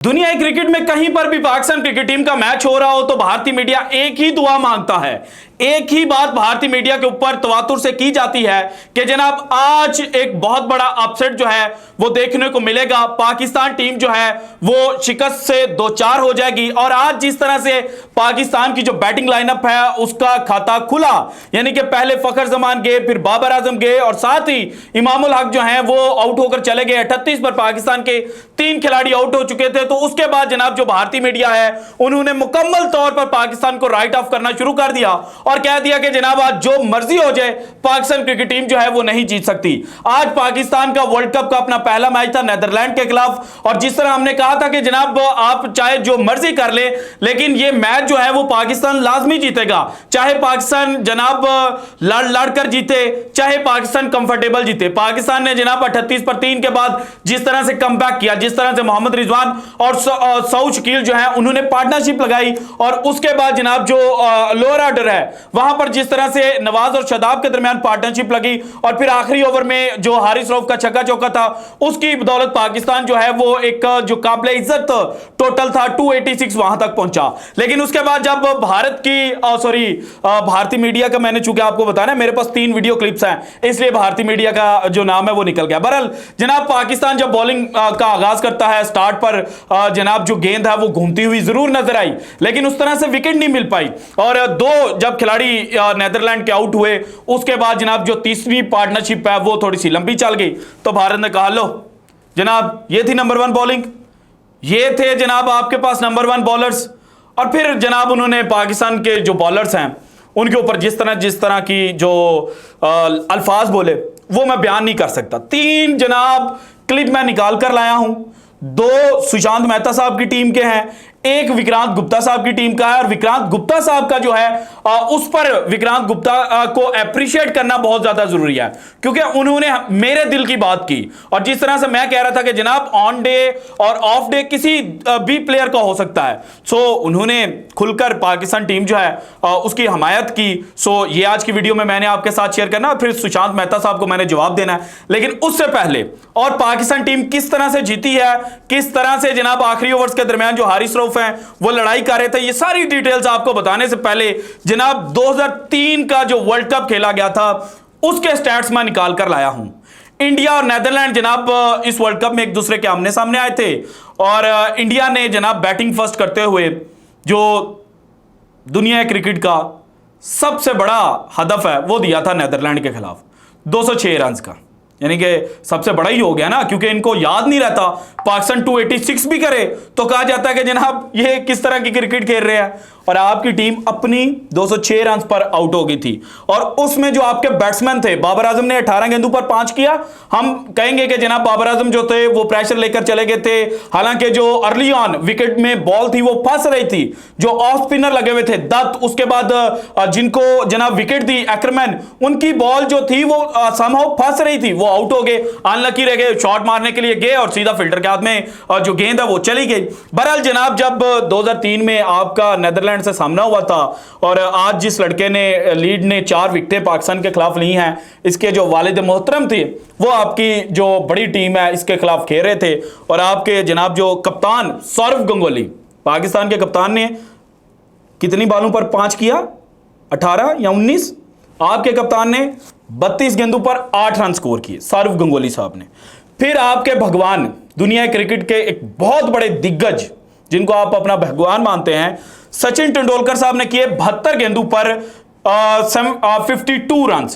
दुनिया क्रिकेट में कहीं पर भी पाकिस्तान क्रिकेट टीम का मैच हो रहा हो तो भारतीय मीडिया एक ही दुआ मांगता है। एक ही बात भारतीय मीडिया के ऊपर तवातुर से की जाती है कि जनाब आज एक बहुत बड़ा अपसेट जो है वो देखने को मिलेगा। पाकिस्तान टीम जो है वो शिकस्त से दो चार हो जाएगी और आज जिस तरह से पाकिस्तान की जो बैटिंग लाइनअप है उसका खाता खुला, यानी कि पहले फखर जमान गए, फिर बाबर आजम गए और साथ ही इमामुल हक जो है वो आउट होकर चले गए। 38 पर पाकिस्तान के 3 खिलाड़ी आउट हो चुके थे। तो उसके बाद जनाब जो भारतीय मीडिया है उन्होंने मुकम्मल तौर पर पाकिस्तान को राइट ऑफ करना शुरू कर दिया और कह दिया कि जनाब आज जो मर्जी हो जाए पाकिस्तान क्रिकेट टीम जो है वो नहीं जीत सकती। आज पाकिस्तान का वर्ल्ड कप का अपना पहला मैच था नीदरलैंड के खिलाफ और जिस तरह हमने कहा था कि जनाब आप चाहे जो मर्जी कर ले लेकिन ये मैच जो है वो पाकिस्तान लाजमी जीतेगा, चाहे पाकिस्तान जनाब लड़ कर जीते, चाहे पाकिस्तान कंफर्टेबल जीते। पाकिस्तान ने जनाब 38 पर 3 के बाद जिस तरह से कमबैक किया, जिस तरह से मोहम्मद रिजवान और सऊद शकील जो है उन्होंने पार्टनरशिप लगाई और उसके बाद जनाब जो लोअर ऑर्डर है वहां पर जिस तरह से नवाज और शादाब के दरमियान पार्टनरशिप लगी और फिर आखिरी ओवर में जो हारिस रऊफ का छक्का चौका था उसकी बदौलत पाकिस्तान जो है वो एक जो काबिल इज्जत टोटल था 286 वहां तक पहुंचा। लेकिन उसके बाद जब भारतीय मीडिया का मैंने चूंकि आपको बताना मेरे पास 3 वीडियो क्लिप्स हैं इसलिए भारतीय मीडिया का जो नाम है वो निकल गया। बहरहाल जनाब पाकिस्तान जब बॉलिंग का आगाज करता है स्टार्ट पर जनाब जो गेंद है वो घूमती हुई जरूर नजर आई लेकिन उस तरह से विकेट नहीं मिल पाई और 2 जब खिलाड़ी नीदरलैंड के आउट हुए उसके बाद जनाब जो तीसरी पार्टनरशिप है वो थोड़ी सी लंबी चल गई तो भारत ने कहा लो जनाब ये थी नंबर 1 बॉलिंग, ये थे जनाब आपके पास नंबर 1 बॉलर्स। और फिर जनाब उन्होंने पाकिस्तान के जो बॉलर्स हैं उनके ऊपर जिस तरह की जो अल्फाज बोले वो मैं बयान नहीं कर सकता। 3 जनाब क्लिप मैं निकाल कर लाया हूं, 2 सुशांत मेहता साहब की टीम के हैं, 1 विक्रांत गुप्ता साहब की टीम का है और विक्रांत गुप्ता साहब का जो है उस पर विक्रांत गुप्ता को अप्रिशिएट करना बहुत ज्यादा जरूरी है क्योंकि उन्होंने मेरे दिल की बात की और जिस तरह से मैं कह रहा था कि जनाब ऑन डे और ऑफ डे किसी भी प्लेयर का हो सकता है, सो उन्होंने खुलकर पाकिस्तान टीम जो है उसकी हमायत की। सो ये आज की वीडियो में मैंने आपके साथ शेयर करना, फिर सुशांत मेहता साहब को मैंने जवाब देना है। लेकिन उससे पहले और पाकिस्तान टीम किस तरह से जीती है, किस तरह से जनाब आखिरी ओवर्स के दरमियान जो हारिस रऊफ हैं वो लड़ाई कर रहे थे, ये सारी डिटेल्स आपको बताने से पहले जनाब 2003 का जो वर्ल्ड कप खेला गया था उसके स्टैट्स मैं निकाल कर लाया हूं। इंडिया और नीदरलैंड जनाब इस वर्ल्ड कप में एक दूसरे के आमने सामने आए थे और इंडिया ने जनाब बैटिंग फर्स्ट करते हुए जो दुनिया क्रिकेट का सबसे बड़ा हदफ है वो दिया था नीदरलैंड के खिलाफ 206 रन का, यानी कि सबसे बड़ा ही हो गया ना क्योंकि इनको याद नहीं रहता पाकिस्तान 286 भी करे तो कहा जाता है कि जनाब ये किस तरह की क्रिकेट खेल रहे हैं। और आपकी टीम अपनी 206 रन पर आउट हो गई थी और उसमें जो आपके बैट्समैन थे बाबर आजम ने 18 गेंदों पर 5 किया। हम कहेंगे कि जनाब बाबर आजम जो थे वो प्रेशर लेकर चले गए थे, हालांकि जो अर्ली ऑन विकेट में बॉल थी वो फंस रही थी, जो ऑफ स्पिनर लगे हुए थे दत्त, उसके बाद जिनको जनाब विकेट दी एक्करमैन, उनकी बॉल जो थी वो समहाउ फंस रही थी, वो आउट हो गए, अनलकी रह गए, शॉट मारने के लिए गए और सीधा फील्डर के हाथ में जो गेंद है वो चली गई। बहरहाल जनाब जब 2003 में आपका नीदरलैंड से सामना हुआ था और आज जिस लड़के ने लीड ने 4 विकेटें पाकिस्तान के खिलाफ ली हैं, इसके जो वालिद मोहतरम थे वो आपकी जो बड़ी टीम है इसके खिलाफ खेल रहे थे और आपके जनाब जो कप्तान सौरव गंगोली, पाकिस्तान के कप्तान ने कितनी बॉलों पर 5 किया, 18 या 19, आपके कप्तान ने 32 गेंदों पर 8 रन स्कोर किए सौरव गंगोली साहब ने। फिर आपके भगवान दुनिया क्रिकेट के एक बहुत बड़े दिग्गज जिनको आप अपना भगवान मानते हैं सचिन तेंदुलकर साहब ने किए 72 गेंदों पर 52 रन,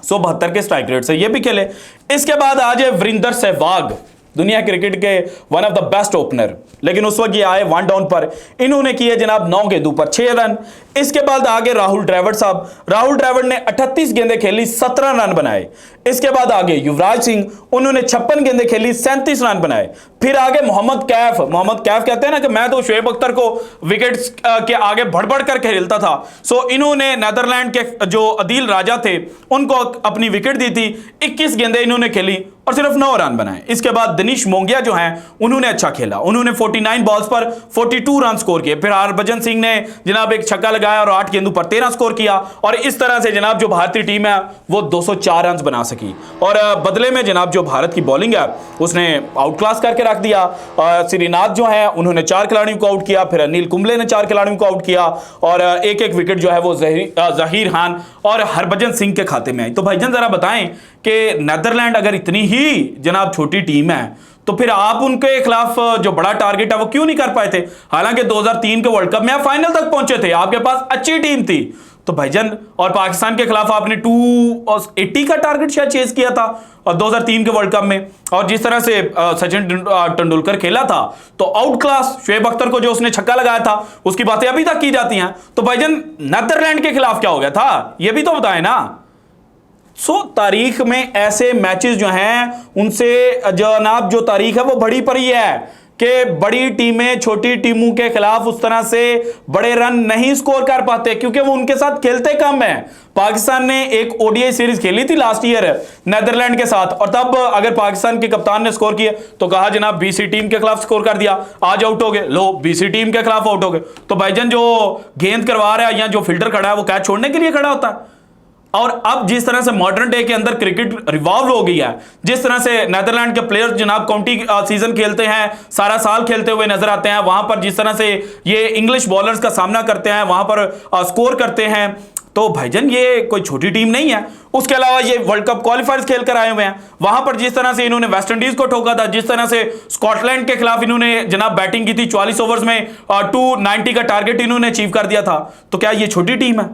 72 के स्ट्राइक रेट से ये भी खेले। इसके बाद आज है वीरेंद्र सहवाग, दुनिया क्रिकेट के one of the best opener, लेकिन उस वक्त ये आए 1 डाउन पर, इन्होंने किए जनाब 9 गेंदों पर 6 रन। इसके बाद आगे राहुल द्रविड़ साहब, राहुल द्रविड़ ने 38 गेंदें खेली 17 रन बनाए। इसके बाद आगे युवराज सिंह, उन्होंने 56 गेंदें खेली 37 रन बनाए। फिर आगे मोहम्मद कैफ कहते हैं ना कि मैं तो शुएब अख्तर को विकेट के आगे बढ़ बढ़ कर खेलता था, सो इन्होंने नीदरलैंड के जो अदील राजा थे उनको अपनी विकेट दी थी, 21 गेंदें इन्होंने खेली और सिर्फ 9 रन बनाए। इसके बाद दिनेश मोंगिया जो हैं उन्होंने अच्छा खेला, उन्होंने 49 बॉल्स पर 42 रन स्कोर किए। फिर हरभजन सिंह ने जनाब एक छक्का लगाया और 8 गेंदों पर 13 स्कोर किया और इस तरह से जनाब जो भारतीय टीम है वो 204 रन बना सकी। सकी और बदले में जनाब जो भारत की बॉलिंग है उसने आउट क्लास करके रख दिया। श्रीनाथ जो है उन्होंने 4 खिलाड़ियों को आउट किया, फिर अनिल कुंबले ने 4 खिलाड़ियों को आउट किया और एक एक विकेट जो है वो जहीर खान और हरभजन सिंह के खाते में आई। तो भाईजान जरा बताएं कि नेदरलैंड अगर इतनी ही जनाब छोटी टीम है तो फिर आप उनके खिलाफ जो बड़ा टारगेट है वो क्यों नहीं कर पाए थे? हालांकि 2003 के वर्ल्ड कप में आप फाइनल तक पहुंचे थे, आपके पास अच्छी टीम थी। तो भाईजान और पाकिस्तान के खिलाफ आपने 280 का टारगेट शायद चेज किया था और 2003 के वर्ल्ड कप में, और जिस तरह से सचिन तेंदुलकर खेला था तो आउट क्लास शोएब अख्तर को जो उसने छक्का लगाया था उसकी बातें अभी तक की जाती हैं। तो भाईजान नेदरलैंड के खिलाफ क्या हो गया था ये भी तो बताएं ना। तारीख में ऐसे मैचेस जो हैं उनसे जनाब जो तारीख है वो बड़ी पड़ी है कि बड़ी टीमें छोटी टीमों के खिलाफ उस तरह से बड़े रन नहीं स्कोर कर पाते क्योंकि वो उनके साथ खेलते कम है। पाकिस्तान ने एक ओडीआई सीरीज खेली थी लास्ट ईयर नेदरलैंड के साथ और तब अगर पाकिस्तान के कप्तान ने स्कोर किया तो कहा जनाब बीसी टीम के खिलाफ स्कोर कर दिया, आज आउट हो गए, लो बीसी टीम के खिलाफ आउट हो गए। तो भाईजान जो गेंद करवा रहा है या जो फील्डर खड़ा है वो कैच छोड़ने के लिए खड़ा होता है। और अब जिस तरह से मॉडर्न डे के अंदर क्रिकेट रिवॉल्व हो गई है, जिस तरह से नेदरलैंड के प्लेयर्स जनाब काउंटी सीजन खेलते हैं, सारा साल खेलते हुए नजर आते हैं, वहां पर जिस तरह से ये इंग्लिश बॉलर्स का सामना करते हैं, वहां पर स्कोर करते हैं, तो भाईजान ये कोई छोटी टीम नहीं है। उसके अलावा ये वर्ल्ड कप क्वालिफायर्स खेल कर आए हुए हैं, वहां पर जिस तरह से इन्होंने वेस्ट इंडीज को ठोका था, जिस तरह से स्कॉटलैंड के खिलाफ इन्होंने जनाब बैटिंग की थी, 44 ओवर्स में 290 का टारगेट इन्होंने अचीव कर दिया था। तो क्या ये छोटी टीम है?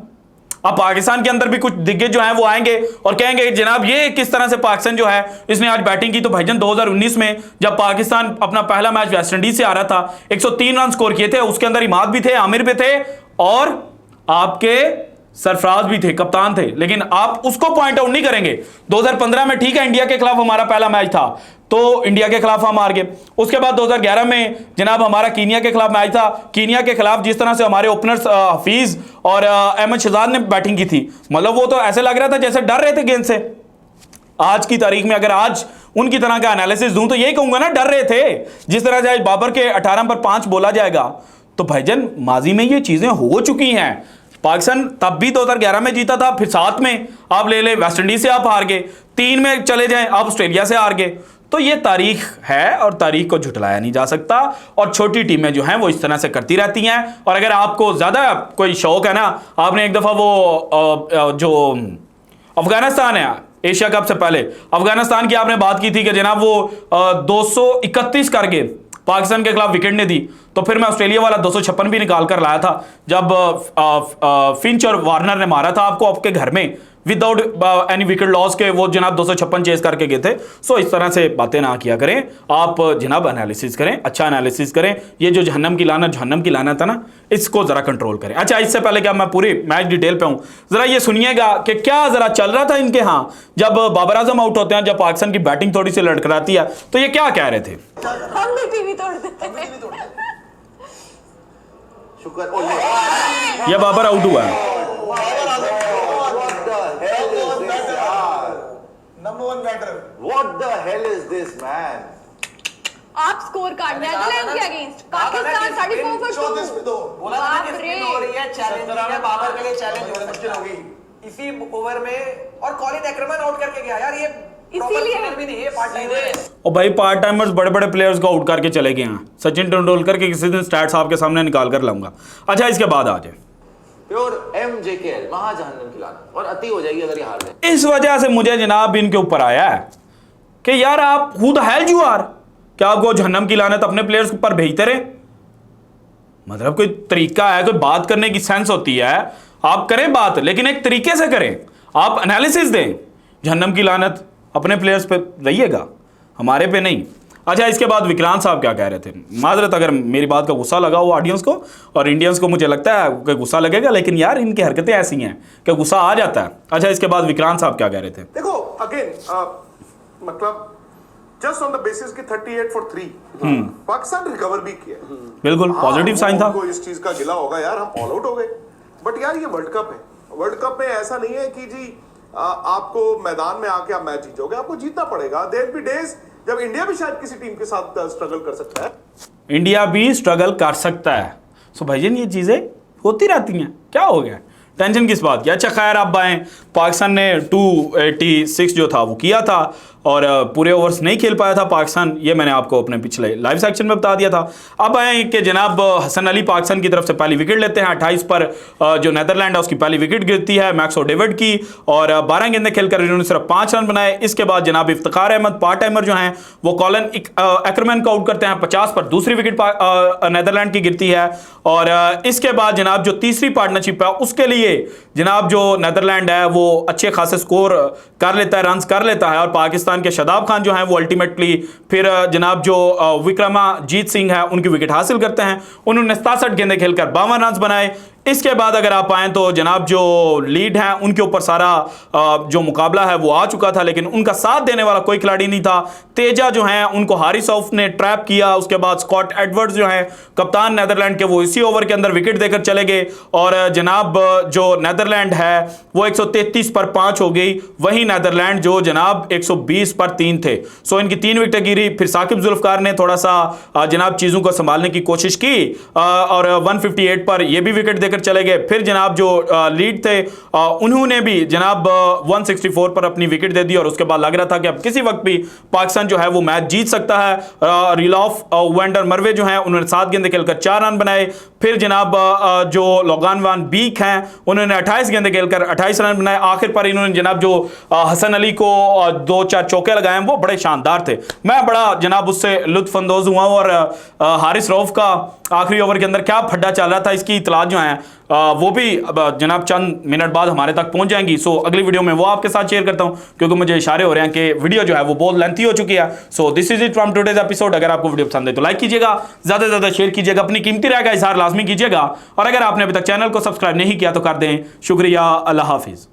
अब पाकिस्तान के अंदर भी कुछ दिग्गज जो हैं वो आएंगे और कहेंगे जनाब ये किस तरह से पाकिस्तान जो है इसने आज बैटिंग की। तो भाईजान 2019 में जब पाकिस्तान अपना पहला मैच वेस्ट इंडीज से आ रहा था 103 रन स्कोर किए थे, उसके अंदर इमाद भी थे, आमिर भी थे और आपके सरफराज भी थे, कप्तान थे, लेकिन आप उसको पॉइंट आउट नहीं करेंगे। 2015 में ठीक है इंडिया के खिलाफ हमारा पहला मैच था तो इंडिया के खिलाफ हम हार गए। उसके बाद 2011 में जनाब हमारा कीनिया के खिलाफ मैच था, कीनिया के खिलाफ जिस तरह से हमारे ओपनर्स हफीज और अहमद शहजाद ने बैटिंग की थी, मतलब वो तो ऐसे लग रहा था जैसे डर रहे थे गेंद से। आज की तारीख में अगर आज उनकी तरह का एनालिसिस दूं तो यही कहूंगा ना, डर रहे थे। जिस तरह से आज बाबर के 18 पर 5 बोला जाएगा, तो भाईजान माजी में ये चीजें हो चुकी हैं। पाकिस्तान तब भी 2011 में जीता था, फिर 7 में आप ले ले वेस्ट इंडीज से आप हार गए, 3 में चले जाएं आप ऑस्ट्रेलिया से हार गए। तो ये तारीख है और तारीख को झुटलाया नहीं जा सकता और छोटी टीमें जो हैं वो इस तरह से करती रहती हैं। और अगर आपको ज्यादा कोई शौक है ना, आपने एक दफा वो जो अफगानिस्तान है एशिया कप से पहले अफगानिस्तान की आपने बात की थी कि जनाब वो 231 करके पाकिस्तान के खिलाफ विकेट ने दी, तो फिर मैं ऑस्ट्रेलिया वाला 256 भी निकाल कर लाया था जब फिंच और वार्नर ने मारा था आपको आपके घर में विदाउट एनी विकेट लॉस के, वो जनाब 256 चेस करके गए थे। सो इस तरह से बातें ना किया करें आप जनाब, एनालिसिस करें, अच्छा एनालिसिस करें। ये जो जहन्नम की लानत है ना, इसको जरा कंट्रोल करें। अच्छा, इससे पहले क्या मैं पूरी मैच डिटेल पे हूं, जरा ये सुनिएगा कि क्या जरा चल रहा था इनके यहाँ जब बाबर आजम आउट होते हैं, जब पाकिस्तान की बैटिंग थोड़ी सी लड़खड़ाती है, तो ये क्या कह रहे थे। हम भी टीवी तोड़ देते हैं। ये बाबर आउट हुआ है। What the hell is this, man? आप स्कोर कार्ड नेदरलैंड्स के अगेंस्ट पाकिस्तान 34 पर 2 बाप रे, चैलेंज है बाबर के लिए, चैलेंज मुश्किल होगी इसी ओवर में। और कॉलिन एक्रमन आउट करके गया यार, ये इसीलिए भी नहीं है पार्ट टाइमर। और भाई पार्ट टाइमर्स बड़े बड़े प्लेयर्स को आउट करके चले गए हैं। सचिन तेंदुलकर के किसी दिन स्टैट्स आपके सामने निकाल कर लाऊंगा। अच्छा, इसके बाद आ जाए प्योर MJKL महाजहन्नम की लानत, और अति हो जाएगी अगर ये हार जाए। इस वजह से मुझे जनाब इनके ऊपर आया है कि यार आप who the hell you are, क्या आपको जहन्नम की लानत अपने प्लेयर्स पर भेजते रहे? मतलब कोई तरीका है, कोई बात करने की सेंस होती है, आप करें बात लेकिन एक तरीके से करें, आप एनालिसिस दें। जहन्नम की लानत अपने प्लेयर्स पे रहिएगा, हमारे पे नहीं। अच्छा, इसके बाद विक्रांत साहब क्या कह रहे थे, माजरत अगर मेरी बात का गुस्सा लगा हो ऑडियंस को और इंडियंस को, मुझे लगता है कि गुस्सा लगेगा, लेकिन यार इनकी हरकतें ऐसी हैं कि गुस्सा आ जाता है। अच्छा, इसके बाद विक्रांत साहब क्या कह रहे थे। देखो अगेन मतलब जस्ट ऑन द बेसिस की 38 for 3 पाकिस्तान रिकवर भी किया, बिल्कुल पॉजिटिव साइन था। इस चीज का गिला होगा यार, हम ऑल आउट हो गए, बट यार ये वर्ल्ड कप है। वर्ल्ड कप में ऐसा नहीं है कि जी आपको मैदान में आके आप मैच जीतोगे, आपको जीतना पड़ेगा। देयर बी डेज जब इंडिया भी शायद किसी टीम के साथ स्ट्रगल कर सकता है, इंडिया भी स्ट्रगल कर सकता है। सो भाईजान ये चीजें होती रहती हैं, क्या हो गया, टेंशन किस बात की। अच्छा खैर अब आए, पाकिस्तान ने 286 जो था वो किया था और पूरे ओवर्स नहीं खेल पाया था पाकिस्तान, ये मैंने आपको अपने पिछले लाइव सेक्शन में बता दिया था। अब आए कि जनाब हसन अली पाकिस्तान की तरफ से पहली विकेट लेते हैं 28 पर, जो नेदरलैंड है उसकी पहली विकेट गिरती है मैक्सो डेविड की, और 12 गेंदें खेलकर इन्होंने सिर्फ 5 रन बनाए। इसके बाद जनाब इफ्तिखार अहमद पार्ट टाइमर जो हैं वो कॉलन एक्करमैन को आउट करते हैं 50 पर, दूसरी विकेट नेदरलैंड की गिरती है। और इसके बाद जनाब जो तीसरी पार्टनरशिप है उसके लिए जनाब जो नेदरलैंड है वो अच्छे खासे स्कोर कर लेता है, रन कर लेता है, और पाकिस्तान के शादाब खान जो हैं वो अल्टीमेटली फिर जनाब जो विक्रमाजीत सिंह है उनकी विकेट हासिल करते हैं। उन्होंने 67 गेंदें खेलकर 52 रन बनाए। इसके बाद अगर आप आएँ तो जनाब जो लीड हैं उनके ऊपर सारा जो मुकाबला है वो आ चुका था, लेकिन उनका साथ देने वाला कोई खिलाड़ी नहीं था। तेजा जो हैं उनको हारिस रऊफ ने ट्रैप किया, उसके बाद स्कॉट एडवर्ड्स जो हैं कप्तान नेदरलैंड के वो इसी ओवर के अंदर विकेट देकर चले गए, और जनाब जो नेदरलैंड है वो 133 पर 5 हो गई, वहीं नेदरलैंड जो जनाब 120 पर 3 थे। सो इनकी 3 विकेटें गिरी। फिर साकिब जुल्फकार ने थोड़ा सा जनाब चीज़ों को संभालने की कोशिश की और 158 पर ये भी विकेट देकर चले गए। फिर जनाब जो लीड थे उन्होंने भी जनाब 164 पर अपनी विकेट दे दी, और उसके बाद लग रहा था कि अब किसी वक्त भी पाकिस्तान जो है वो मैच जीत सकता है। रिलॉफ वेंडर मरवे जो हैं उन्होंने 7 गेंदें खेलकर 4 रन बनाए। फिर जनाब जो लोगान वान बीक हैं उन्होंने 28 गेंदें खेलकर 28 रन बनाए। आखिर पर इन्होंने जनाब जो हसन अली को 2-4 चौके लगाए हैं वो बड़े शानदार थे, मैं बड़ा जनाब उससे लुत्फानंदोज हुआ। और हारिस रऊफ का आखिरी ओवर के अंदर क्या फड्डा चल रहा था इसकी इतला जो है वो भी जनाब चंद मिनट बाद हमारे तक पहुंच जाएंगी। सो अगली वीडियो में वो आपके साथ शेयर करता हूं, क्योंकि मुझे इशारे हो रहे हैं कि वीडियो जो है वो बहुत लेंथी हो चुकी है। So this is it from today's episode. अगर आपको वीडियो पसंद है तो लाइक कीजिएगा, ज्यादा से ज्यादा शेयर कीजिएगा, अपनी कीमती राय का इजहार लाजमी कीजिएगा, और अगर आपने अभी तक चैनल को सब्सक्राइब नहीं किया तो कर दें। शुक्रिया, अल्लाह हाफिज।